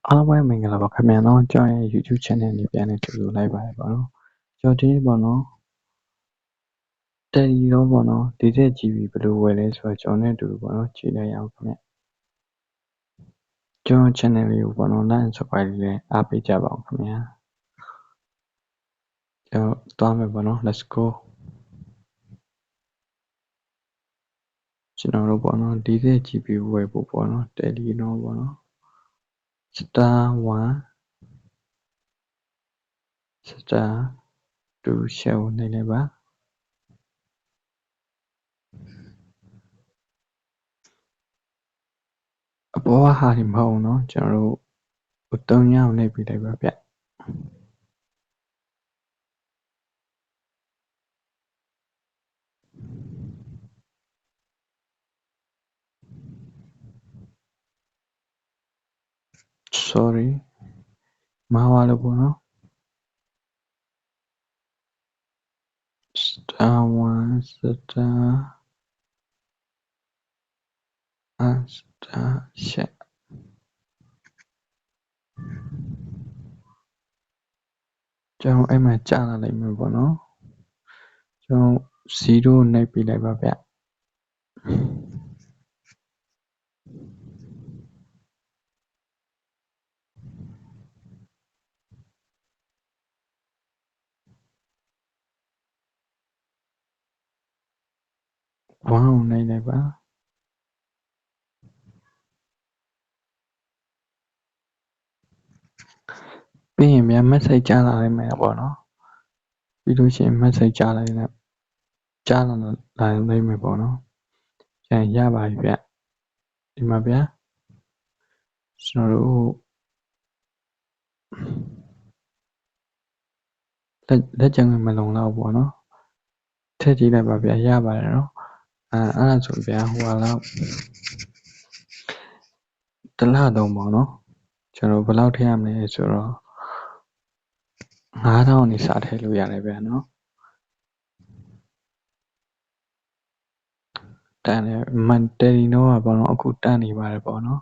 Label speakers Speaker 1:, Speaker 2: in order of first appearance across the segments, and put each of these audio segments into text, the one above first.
Speaker 1: အားလုံးပဲမင်္ဂလာပါခင်ဗျာနော်ကျွန်တော်ရဲ့ YouTube channel လေးပြန်နေကြိုဆိုလိုက်ပါတယ်ပေါ့နော်ကျွန်တော်ဒီနေ့ပေါ့နော်တယ်လီတော့ပေါ့နော်40 GB ဘယ်လိုဝယ်လဲဆိုတော့ကျွန်တော်နဲ့အတူတူပေါ့နော်ကြည့်လိုက်ရအောင်ခင်ဗျကျွန်တော် channel လေးကိုပေါ့နော် like and subscribe လေးလည်းအားပေးကြပါအောင်ခင်ဗျာကျွန်တော်သွားမယ်ပေါ့နော် let's go ကျွန်တော်တို့ပေါ့နော်40 GB ဝယ်ဖို့ပေါ့နော်တယ်လီတော့ပေါ့နော် star 1 star 2 share နေလဲပါအပေါ်ကဟာဒီမဟုတ်ဘူးเนาะကျွန်တော်တို့3ညောင်းနေပြီးလိုက်ပါဗျsorry မှားသွားလို့ပေါ့နော် star 1 star star ရှက်ကျွန်တော်အဲ့မှာကြာလာလိုက်မယ်ပေါ့နော်ကျွန်တော်0နှိပ်ပြလိုက်ပါဗျ1ကိုနှိပ်လိုက်ပါပြီးရင်မြန် message ကြာလာလိုက်မယ်ပေါ့နော်ပြီးလို့ရှိရင် message ကြာလာလိုက်ကြာလာလိုက်မယ်ပေါ့နော်ပြန်ရပါပြီဗျဒီမှာဗျကျွန်တော်တို့လက်ကျန်မလုံလောက်ပေါ့နော်ထည့်ကြည့်လိုက်ပါဗျရပါတယ်နော်အဲ့ဒါဆိုဗျဟိုလောက်တစ်လသုံးပေါ့နော်ကျွန်တော်ဘယ်လောက်ထည့်ရမလဲဆိုတော့9000နေစထည့်လို့ရတယ်ဗျနော်တန်တယ်မန်တယ်ရီနိုးကပေါ့နော်အခုတန်နေပါတယ်ပေါ့နော်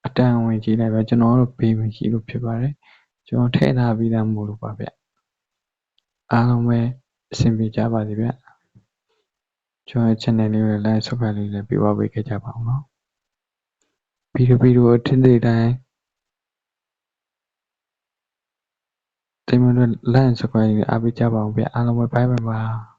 Speaker 1: အတန်ဝင်ကြည့်လိုက်ပဲကျွန်တော်တို့ဘေးမရှိလို့ဖြစ်ပါတယ်ကျွန်တော်ထည့်ထားပြီးသားမို့လို့ပါဗျအားလုံးပဲအဆင်ပြေကြပါစေဗျကျွန်တော် channel လေးကို like subscribe လေးလည်းပေးပေးခဲ့ကြပါအောင်နော်ဗီဒီယိုအထင်သေးတိုင်းတိမ်မလို့ like subscribe လေးအားပေးကြပါအောင်ဗျအားလုံးပဲ bye bye ပါ